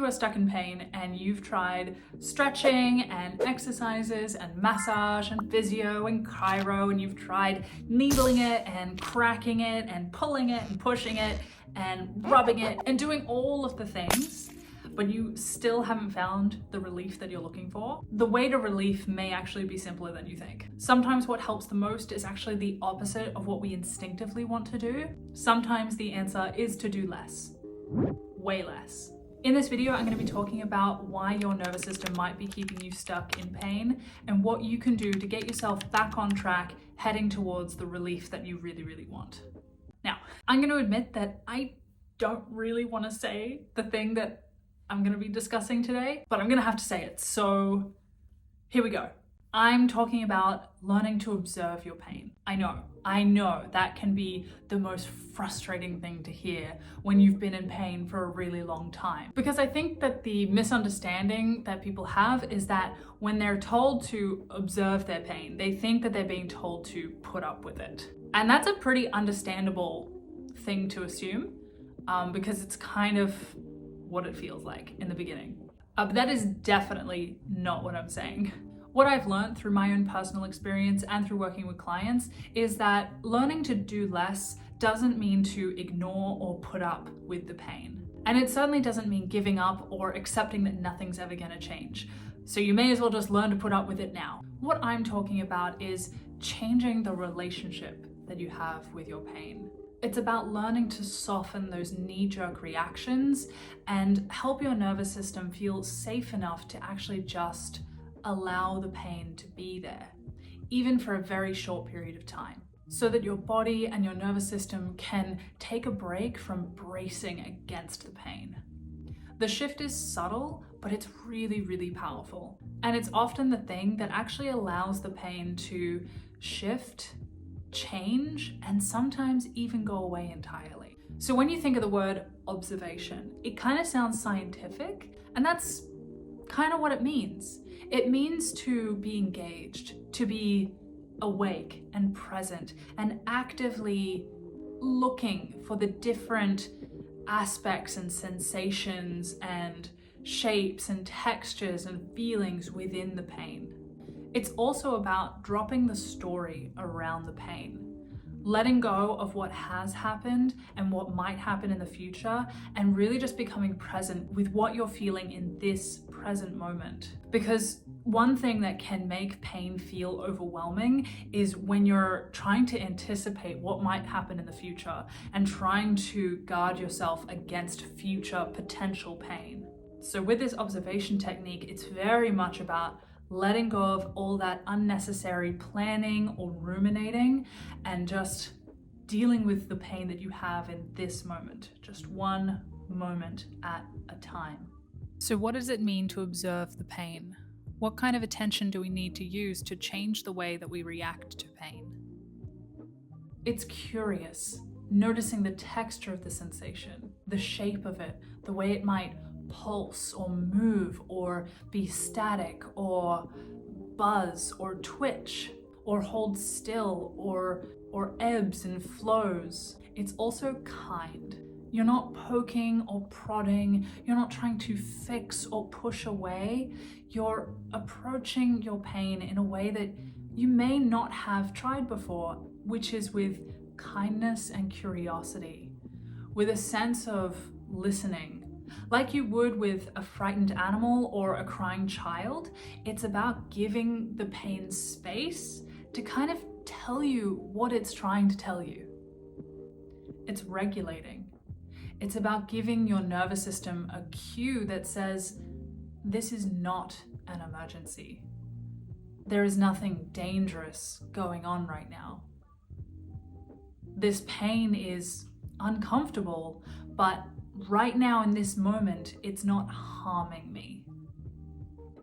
you are stuck in pain and you've tried stretching and exercises and massage and physio and chiro, and you've tried needling it and cracking it and pulling it and pushing it and rubbing it and doing all of the things, but you still haven't found the relief that you're looking for, the way to relief may actually be simpler than you think. Sometimes what helps the most is actually the opposite of what we instinctively want to do. Sometimes the answer is to do less, way less. In this video, I'm going to be talking about why your nervous system might be keeping you stuck in pain and what you can do to get yourself back on track, heading towards the relief that you really, really want. Now, I'm going to admit that I don't really want to say the thing that I'm going to be discussing today, but I'm going to have to say it. So here we go. I'm talking about learning to observe your pain. I know that can be the most frustrating thing to hear when you've been in pain for a really long time. Because I think that the misunderstanding that people have is that when they're told to observe their pain, they think that they're being told to put up with it. And that's a pretty understandable thing to assume, because it's kind of what it feels like in the beginning. But that is definitely not what I'm saying. What I've learned through my own personal experience and through working with clients is that learning to do less doesn't mean to ignore or put up with the pain. And it certainly doesn't mean giving up or accepting that nothing's ever gonna change. So you may as well just learn to put up with it now. What I'm talking about is changing the relationship that you have with your pain. It's about learning to soften those knee-jerk reactions and help your nervous system feel safe enough to actually just allow the pain to be there, even for a very short period of time, so that your body and your nervous system can take a break from bracing against the pain. The shift is subtle, but it's really, really powerful. And it's often the thing that actually allows the pain to shift, change, and sometimes even go away entirely. So when you think of the word observation, it kind of sounds scientific, and that's kind of what it means. It means to be engaged, to be awake and present and actively looking for the different aspects and sensations and shapes and textures and feelings within the pain. It's also about dropping the story around the pain, letting go of what has happened and what might happen in the future, and really just becoming present with what you're feeling in this present moment. Because one thing that can make pain feel overwhelming is when you're trying to anticipate what might happen in the future and trying to guard yourself against future potential pain. So with this observation technique, it's very much about letting go of all that unnecessary planning or ruminating and just dealing with the pain that you have in this moment, just one moment at a time. So what does it mean to observe the pain? What kind of attention do we need to use to change the way that we react to pain? It's curious, noticing the texture of the sensation, the shape of it, the way it might pulse or move or be static or buzz or twitch or hold still or ebbs and flows. It's also kind. You're not poking or prodding. You're not trying to fix or push away. You're approaching your pain in a way that you may not have tried before, which is with kindness and curiosity, with a sense of listening. Like you would with a frightened animal or a crying child, it's about giving the pain space to kind of tell you what it's trying to tell you. It's regulating. It's about giving your nervous system a cue that says, this is not an emergency. There is nothing dangerous going on right now. This pain is uncomfortable, but right now in this moment, it's not harming me.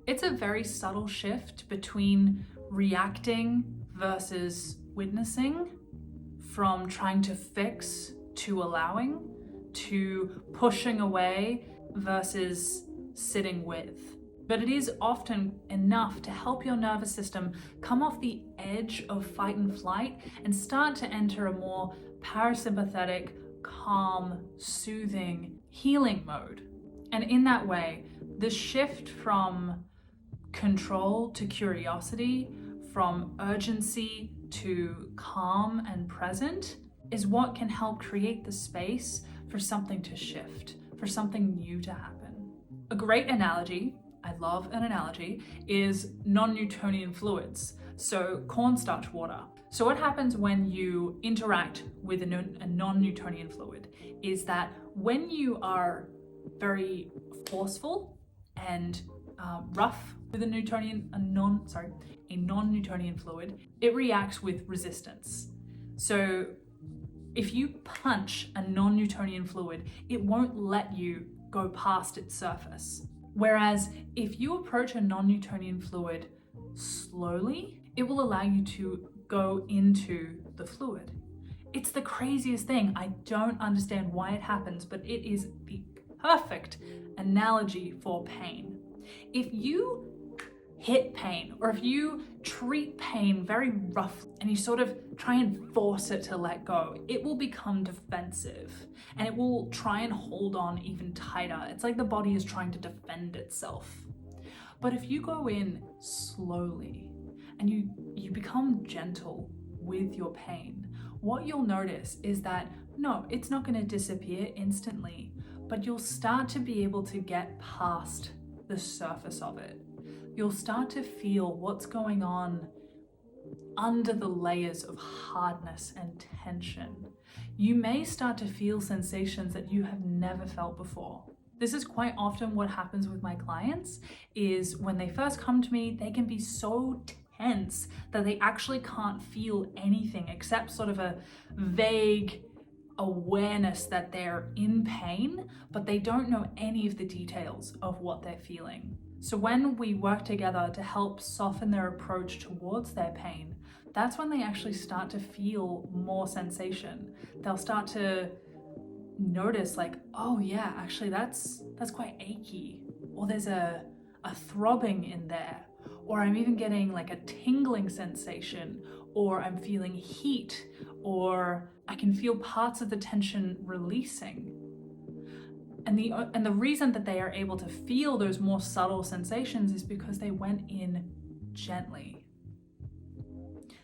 It's a very subtle shift between reacting versus witnessing, from trying to fix to allowing, to pushing away versus sitting with. But it is often enough to help your nervous system come off the edge of fight and flight and start to enter a more parasympathetic, calm, soothing, healing mode. And in that way, the shift from control to curiosity, from urgency to calm and present, is what can help create the space for something to shift, for something new to happen. A great analogy, I love an analogy, is non-Newtonian fluids. So cornstarch water. So what happens when you interact with a non-Newtonian fluid is that when you are very forceful and rough with a non-Newtonian fluid, it reacts with resistance. So if you punch a non-Newtonian fluid, it won't let you go past its surface. Whereas if you approach a non-Newtonian fluid slowly, it will allow you to go into the fluid. It's the craziest thing. I don't understand why it happens, but it is the perfect analogy for pain. If you hit pain, or if you treat pain very roughly and you sort of try and force it to let go, it will become defensive and it will try and hold on even tighter. It's like the body is trying to defend itself. But if you go in slowly and you become gentle with your pain, what you'll notice is that no, it's not going to disappear instantly, but you'll start to be able to get past the surface of it. You'll start to feel what's going on under the layers of hardness and tension. You may start to feel sensations that you have never felt before. This is quite often what happens with my clients, is when they first come to me, they can be so tense that they actually can't feel anything except sort of a vague awareness that they're in pain, but they don't know any of the details of what they're feeling. So when we work together to help soften their approach towards their pain, that's when they actually start to feel more sensation. They'll start to notice like, oh yeah, actually that's quite achy, or there's a throbbing in there, or I'm even getting like a tingling sensation, or I'm feeling heat, or I can feel parts of the tension releasing. And the reason that they are able to feel those more subtle sensations is because they went in gently.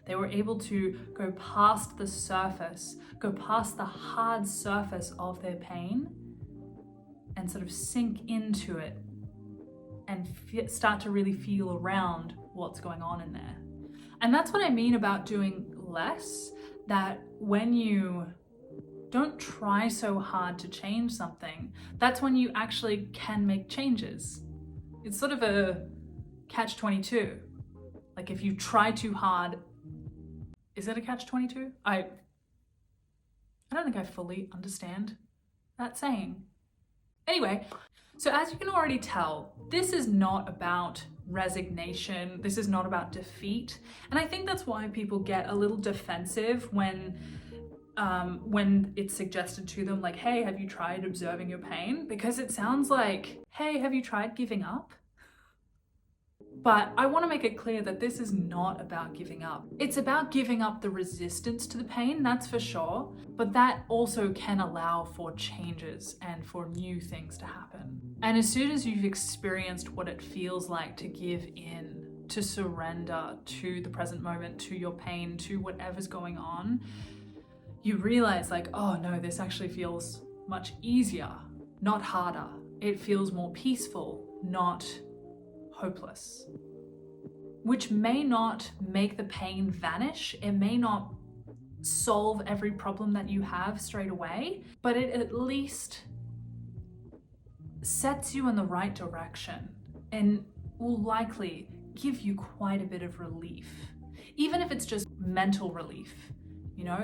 They were able to go past the surface, go past the hard surface of their pain and sort of sink into it and start to really feel around what's going on in there. And that's what I mean about doing less, that when you don't try so hard to change something, that's when you actually can make changes. It's sort of a catch-22. Like if you try too hard, is it a catch-22? I don't think I fully understand that saying. Anyway, so as you can already tell, this is not about resignation. This is not about defeat. And I think that's why people get a little defensive when it's suggested to them like, hey, have you tried observing your pain? Because it sounds like, hey, have you tried giving up? But I want to make it clear that this is not about giving up. It's about giving up the resistance to the pain, that's for sure, but that also can allow for changes and for new things to happen. And as soon as you've experienced what it feels like to give in, to surrender to the present moment, to your pain, to whatever's going on, you realize like, oh no, this actually feels much easier, not harder. It feels more peaceful, not hopeless. Which may not make the pain vanish. It may not solve every problem that you have straight away, but it at least sets you in the right direction and will likely give you quite a bit of relief. Even if it's just mental relief.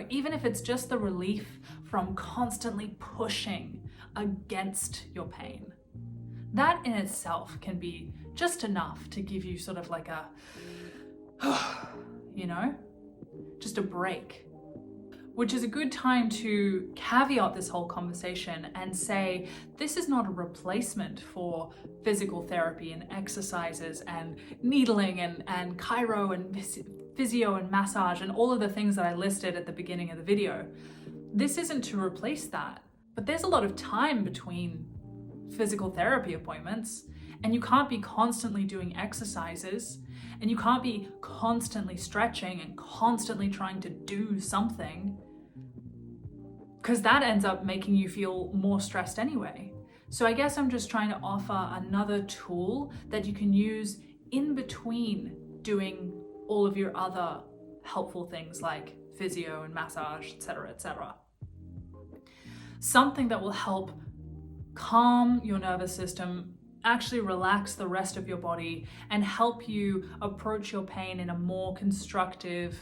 Even if it's just the relief from constantly pushing against your pain. That in itself can be just enough to give you sort of like a, just a break. Which is a good time to caveat this whole conversation and say, this is not a replacement for physical therapy and exercises and needling and chiro and physio and massage and all of the things that I listed at the beginning of the video. This isn't to replace that, but there's a lot of time between physical therapy appointments, and you can't be constantly doing exercises, and you can't be constantly stretching and constantly trying to do something, because that ends up making you feel more stressed anyway. So I guess I'm just trying to offer another tool that you can use in between doing all of your other helpful things like physio and massage, etc., etc. Something that will help calm your nervous system, actually relax the rest of your body, and help you approach your pain in a more constructive,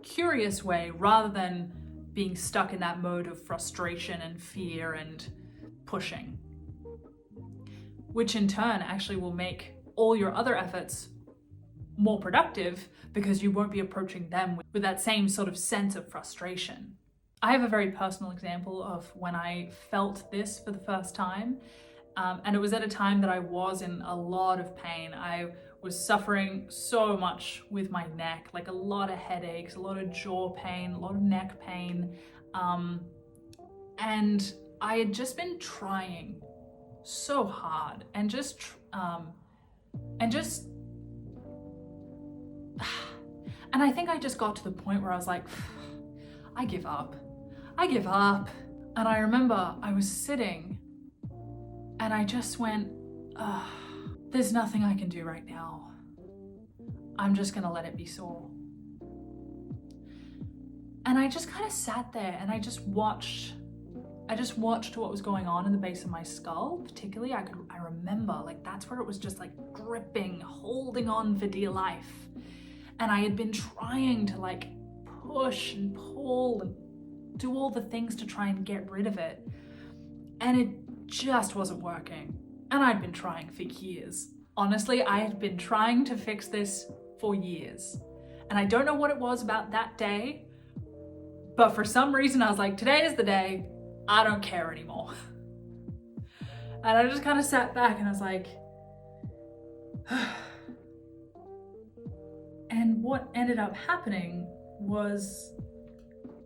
curious way, rather than being stuck in that mode of frustration and fear and pushing, which in turn actually will make all your other efforts more productive, because you won't be approaching them with that same sort of sense of frustration. I have a very personal example of when I felt this for the first time, and it was at a time that I was in a lot of pain. I was suffering so much with my neck, like a lot of headaches, a lot of jaw pain, a lot of neck pain, and I had just been trying so hard and I think I just got to the point where I was like, I give up. And I remember I was sitting and I just went, there's nothing I can do right now. I'm just gonna let it be sore. And I just kind of sat there and I just watched what was going on in the base of my skull. Particularly, I remember, like, that's where it was just like gripping, holding on for dear life. And I had been trying to like push and pull and do all the things to try and get rid of it. And it just wasn't working. And I'd been trying for years. Honestly, I had been trying to fix this for years. And I don't know what it was about that day, but for some reason I was like, today is the day, I don't care anymore. And I just kind of sat back and I was like, and what ended up happening was,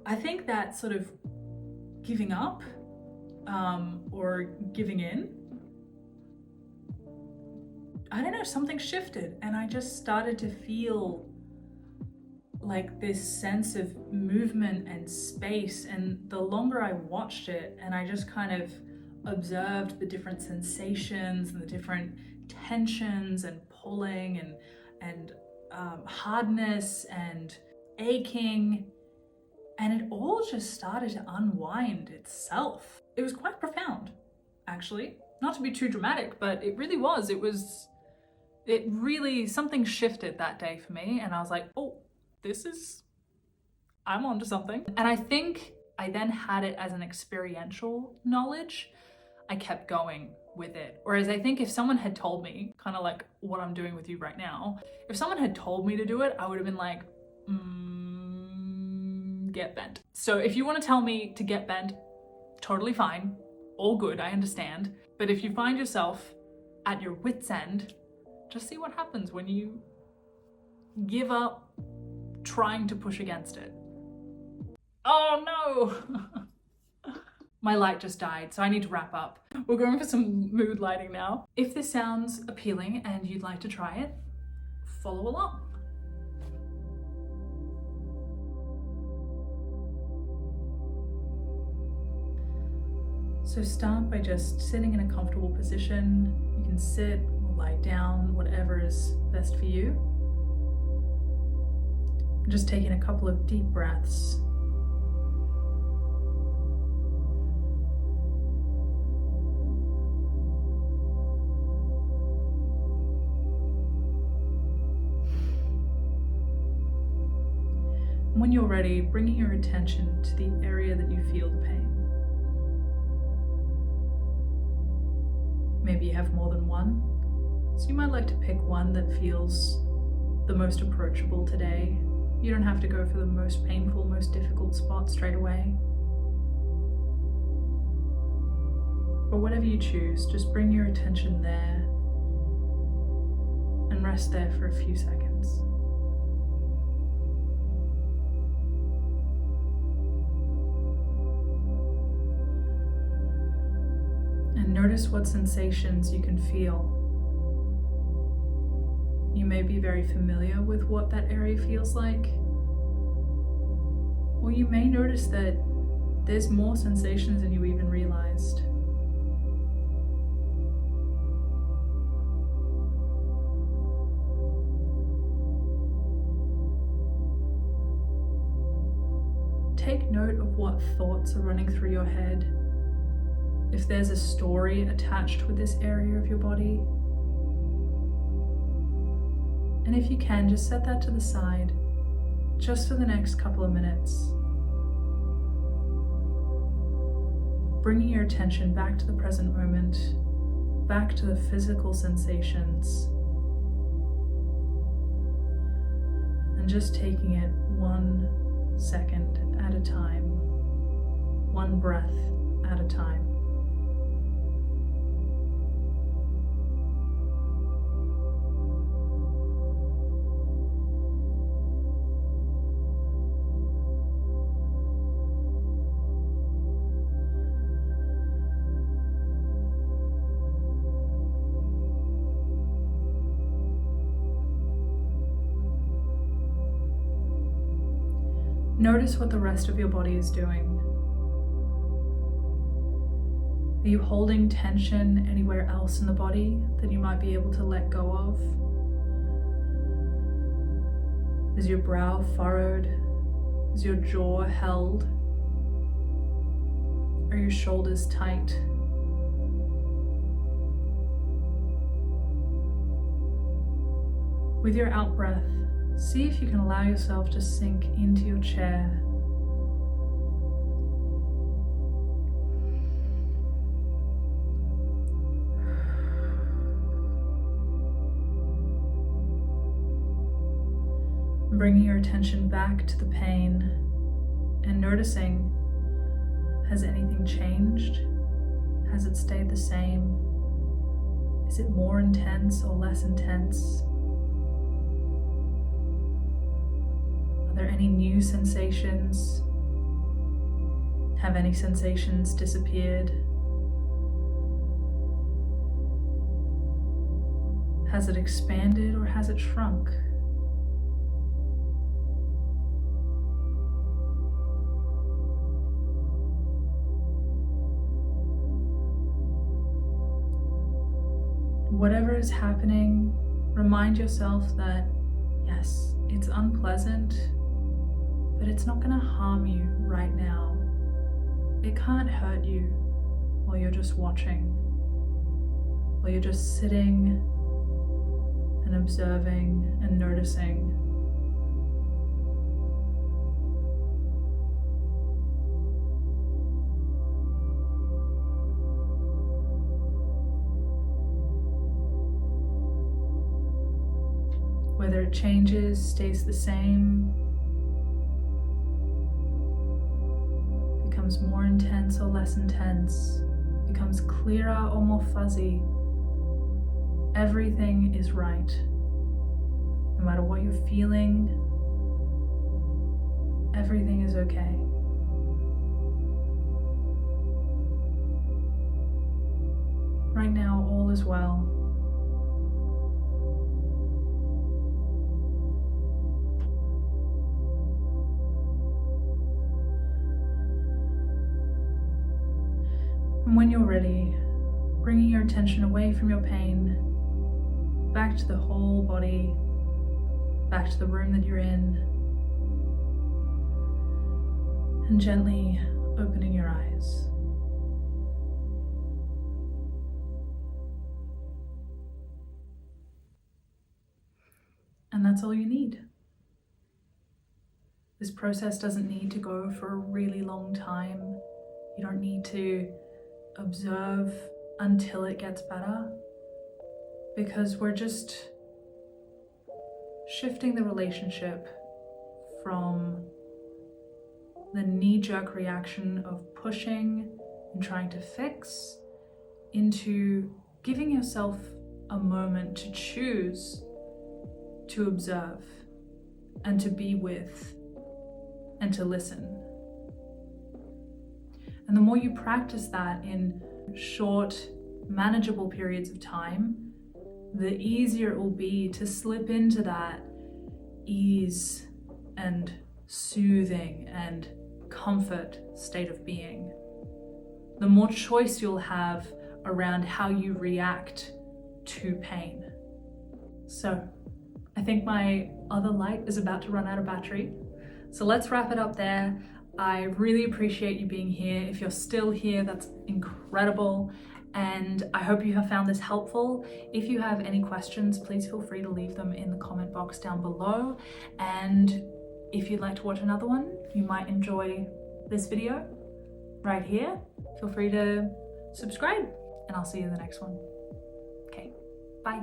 I think that sort of giving up or giving in, I don't know, something shifted and I just started to feel like this sense of movement and space. And the longer I watched it and I just kind of observed the different sensations and the different tensions and pulling and hardness and aching, and it all just started to unwind itself. It was quite profound, actually. Not to be too dramatic, but it really was. It really, something shifted that day for me, and I was like, oh, I'm onto something. And I think I then had it as an experiential knowledge. I kept going with it. Whereas I think if someone had told me, kind of like what I'm doing with you right now, if someone had told me to do it, I would have been like, get bent. So if you want to tell me to get bent, totally fine, all good, I understand. But if you find yourself at your wit's end, just see what happens when you give up trying to push against it. Oh no! My light just died, so I need to wrap up. We're going for some mood lighting now. If this sounds appealing and you'd like to try it, follow along. So start by just sitting in a comfortable position. You can sit or lie down, whatever is best for you. Just taking a couple of deep breaths. When you're ready, bringing your attention to the area that you feel the pain. Maybe you have more than one, so you might like to pick one that feels the most approachable today. You don't have to go for the most painful, most difficult spot straight away. But whatever you choose, just bring your attention there and rest there for a few seconds. Notice what sensations you can feel. You may be very familiar with what that area feels like, or you may notice that there's more sensations than you even realized. Take note of what thoughts are running through your head. If there's a story attached with this area of your body. And if you can, just set that to the side, just for the next couple of minutes. Bringing your attention back to the present moment, back to the physical sensations. And just taking it 1 second at a time, 1 breath at a time. Notice what the rest of your body is doing. Are you holding tension anywhere else in the body that you might be able to let go of? Is your brow furrowed? Is your jaw held? Are your shoulders tight? With your out breath, see if you can allow yourself to sink into your chair. Bringing your attention back to the pain and noticing, has anything changed? Has it stayed the same? Is it more intense or less intense? Are there any new sensations? Have any sensations disappeared? Has it expanded or has it shrunk? Whatever is happening, remind yourself that, yes, it's unpleasant, but it's not going to harm you right now. It can't hurt you while you're just watching, while you're just sitting and observing and noticing. Whether it changes, stays the same, becomes more intense or less intense, becomes clearer or more fuzzy, everything is right. No matter what you're feeling, everything is okay. Right now, all is well. And when you're ready, bringing your attention away from your pain, back to the whole body, back to the room that you're in, and gently opening your eyes. And that's all you need. This process doesn't need to go for a really long time. You don't need to observe until it gets better, because we're just shifting the relationship from the knee-jerk reaction of pushing and trying to fix into giving yourself a moment to choose to observe and to be with and to listen. And the more you practice that in short manageable periods of time, the easier it will be to slip into that ease and soothing and comfort state of being. The more choice you'll have around how you react to pain. So I think my other light is about to run out of battery. So let's wrap it up there. I really appreciate you being here. If you're still here, that's incredible. And I hope you have found this helpful. If you have any questions, please feel free to leave them in the comment box down below. And if you'd like to watch another one, you might enjoy this video right here. Feel free to subscribe, and I'll see you in the next one. Okay, bye.